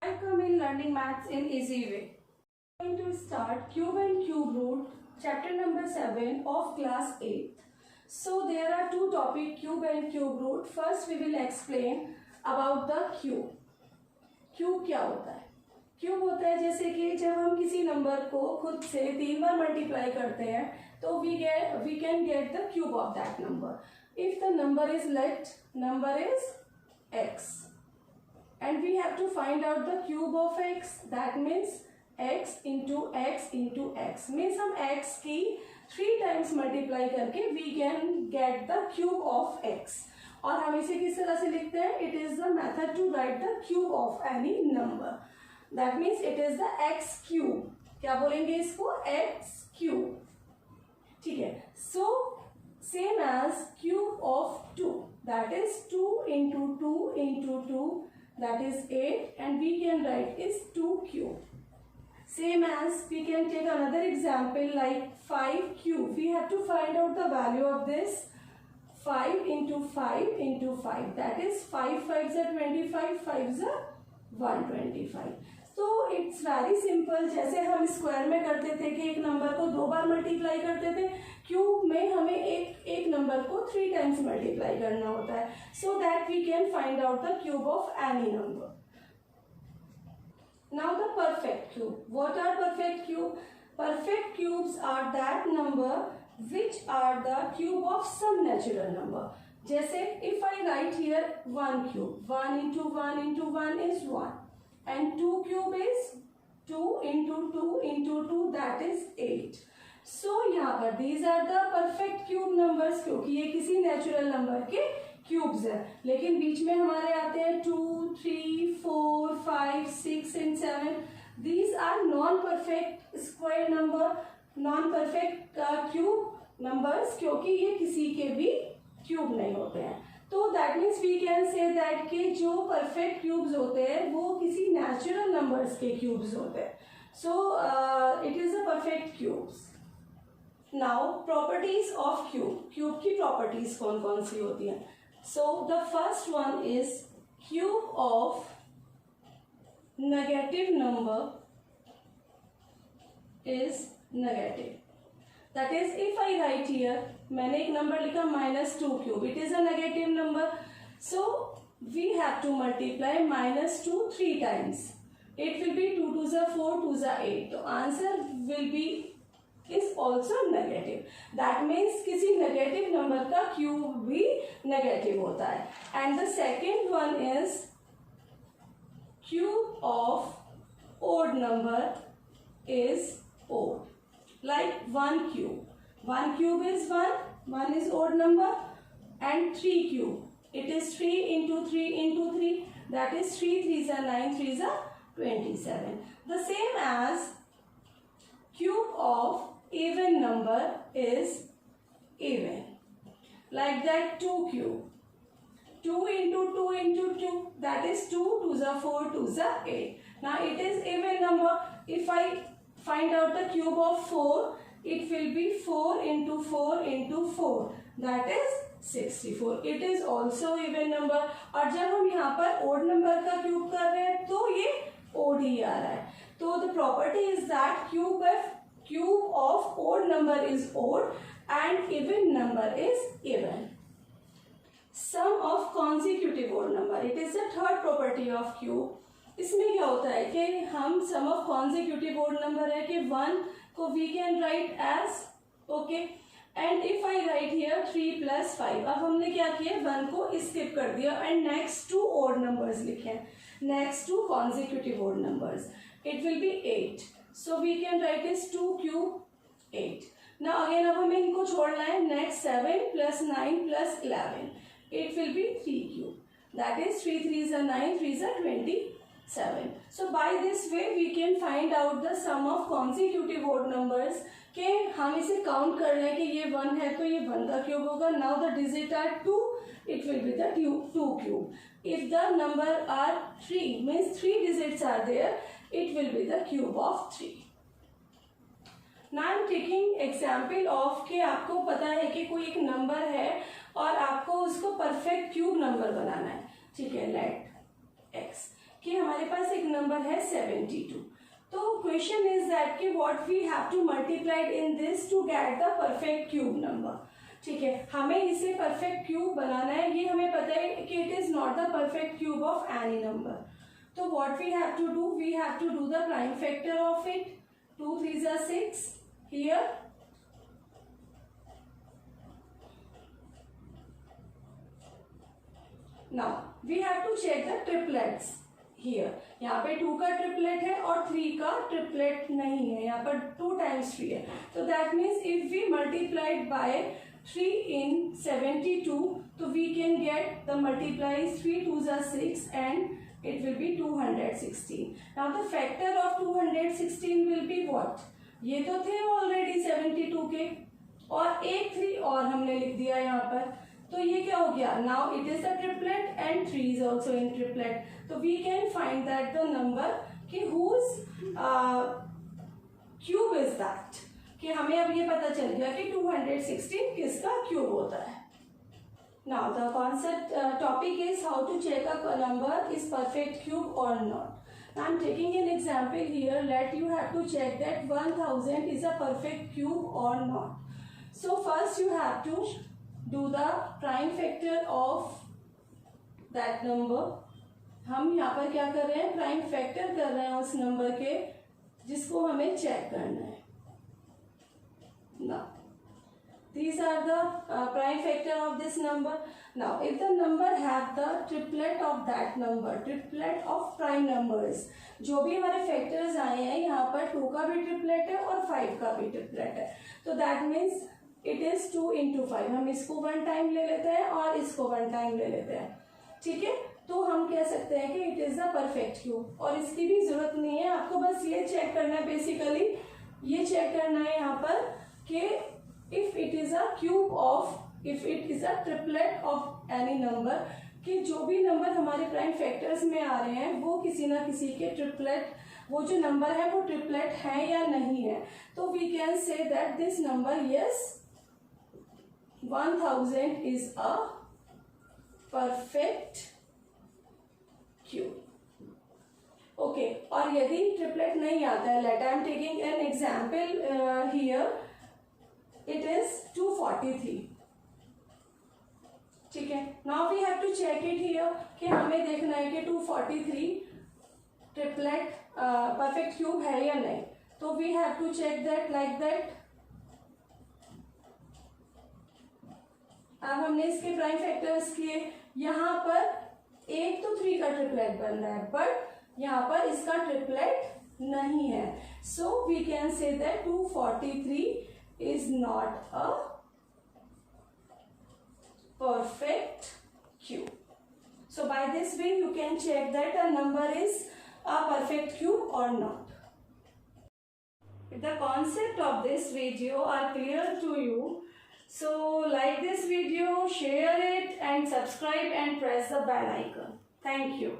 Welcome in learning maths in easy way. We are going to start cube and cube root, chapter number 7 of class 8. So there are two topics, cube and cube root. First we will explain about the cube. Cube क्या होता है? Cube होता है जैसे कि जब हम किसी नंबर को खुद से 3 बार मल्टीप्लाई करते हैं तो we can get the cube of that number. If the number is x and we have to find out the cube of x, that means x into x into x means हम x की 3 times multiply करके we can get the cube of x. और हम इसे किस तरह से लिखते हैं? It is the method to write the cube of any number. That means it is the x cube. क्या बोलेंगे इसको? X cube. ठीक है. So same as cube of 2, that is 2 into 2 into 2, that is 8, and we can write is 2 cube. Same as we can take another example like 5 cube. We have to find out the value of this. 5 into 5 into 5, that is 5 5s are 25, 5s are 125. So it's very simple. जैसे हम square में करते थे कि एक number को 2 बार multiply करते थे, क्यूब में हमें एक नंबर को 3 टाइम्स मल्टीप्लाई करना होता है, so that we can find out the cube of any number. Now the perfect cube. What are perfect cube? Perfect cubes are that number which are the cube of some natural number. जैसे if I write here 1 cube, 1 into 1 into 1 is 1, and 2 cube is 2 into 2 into 2, that is 8. So यहाँ पर these are the perfect cube numbers, क्योंकि ये किसी natural number के cubes है. लेकिन बीच में हमारे आते हैं 2, 3, 4, 5, 6 and 7. These are non-perfect square number, non perfect cube numbers, क्योंकि ये किसी के भी क्यूब नहीं होते हैं. तो that means we can say that कि जो परफेक्ट क्यूब्स होते हैं वो किसी नेचुरल नंबर्स के क्यूब्स होते हैं. So it is a perfect cubes. Now properties of cube. Cube की प्रॉपर्टीज कौन कौन सी होती हैं? So the first one is cube of negative number is negative. That is, if I write here, मैंने एक नंबर लिखा -2 cube, it is a negative number, so we have to multiply -2 3 times. It will be 2 2s are 4, 2s are 8. तो answer will be is also negative. That means किसी negative number का cube भी negative होता है. And the second one is cube of odd number is odd. Like 1 cube. 1 cube is 1. 1 is odd number. And 3 cube. It is 3 into 3 into 3. That is 3 3s are 9, 3s are 27. The same as cube of even number is even. Like that 2 cube. 2 into 2 into 2. That is 2, 2s are 4, 2s are 8. Now it is even number. If I find out the cube of 4, it will be 4 into 4 into 4, that is 64. It is also even number. और जब हम यहाँ पर odd number का cube कर रहे हैं तो ये odd ही आ रहा है. तो the property is that cube of odd number is odd and even number is even. Sum of consecutive odd number. It is the third property of cube. इसमें क्या होता है कि हम sum of consecutive odd number है कि 1 को we can write as okay, and if I write here 3 + 5. अब हमने क्या किया? 1 को स्किप कर दिया and next two odd numbers लिखे हैं, next two consecutive odd numbers. It will be 8. So we can write is 2 cube 8. ना अगेन अब हमें इनको छोड़ना है. Next 7 + 9 + 11. It will B 3 cube. That is 3 3s are 9, 3s are 27. So by this way we can find out the sum of consecutive odd numbers. के हम इसे count कर रहे हैं कि ये 1 है तो ये 1 का क्यूब होगा. Now the digit are 2, it will be the 2 cube. If the number are 3, means 3 digits are there, it will be the cube of 3. Now I am taking example of कि आपको पता है कि कोई एक नंबर है और आपको उसको परफेक्ट क्यूब नंबर बनाना है. ठीक है, लेट x कि हमारे पास एक नंबर है 72. तो क्वेश्चन इज दैट कि what we have to multiplied in this to get the perfect cube number. ठीक है, हमें इसे परफेक्ट क्यूब बनाना है. ये हमें पता है कि it is not the perfect cube of any number. तो what we have to do, we have to do the prime factor of it. 2 3s are 6 here. Now we have to check the triplets here. यहाँ पे 2 का triplet है और 3 का triplet नहीं है. यहाँ पर 2 times 3 है. तो that means if we multiplied by 3 in 72, तो we can get the multiplies 3 2s are 6 and it will be 216. Now the factor of 216 will be what? ये तो थे ऑलरेडी 72 के और एक 3 और हमने लिख दिया यहाँ पर. तो ये क्या हो गया? Now it is the triplet and 3 is also in triplet. तो we can find that the number कि हुज क्यूब इज दैट. कि हमें अब ये पता चल गया कि 216 किसका क्यूब होता है. Now the concept topic is how to check a number is perfect cube और not. I am taking an example here. Let you have to check that 1000 is a perfect cube or not. So first you have to do the prime factor of that number. हम यहाँ पर क्या कर रहे हैं? Prime factor कर रहे हैं उस नंबर के जिसको हमें चेक करना है. Now these are the prime factor of this number. Now if the number have the triplet of that number, triplet of prime numbers, जो भी हमारे फैक्टर्स आए हैं यहाँ पर 2 का भी ट्रिपलेट है और 5 का भी ट्रिपलेट है. तो that means it is 2 into 5. हम इसको 1 टाइम ले लेते हैं और इसको 1 टाइम ले लेते हैं. ठीक है, तो हम कह सकते हैं कि it is the perfect cube. और इसकी भी जरूरत नहीं है, आपको बस ये चेक करना है. बेसिकली ये चेक करना है यहाँ पर कि if it is a cube of, if it is a triplet of any number, कि जो भी नंबर हमारे प्राइम फैक्टर्स में आ रहे हैं वो किसी ना किसी के ट्रिपलेट, वो जो नंबर है वो ट्रिपलेट है या नहीं है. तो we can say that this number yes 1000 is a perfect cube. Okay, और यदि ट्रिपलेट नहीं आता है, let I am taking an example here, it is 243. ठीक है, now we have to check it here कि हमें देखना है कि 243 ट्रिपलेट परफेक्ट क्यूब है या नहीं. तो we have to check that like that. अब हमने इसके प्राइम फैक्टर्स किए. यहाँ पर एक तो 3 का ट्रिपलेट बन रहा है बट यहाँ पर इसका ट्रिपलेट नहीं है. So we can say that 243 is not a perfect cube. So by this way you can check that a number is a perfect cube or not. If the concept of this video are clear to you, so like this video, share it and subscribe and press the bell icon. Thank you.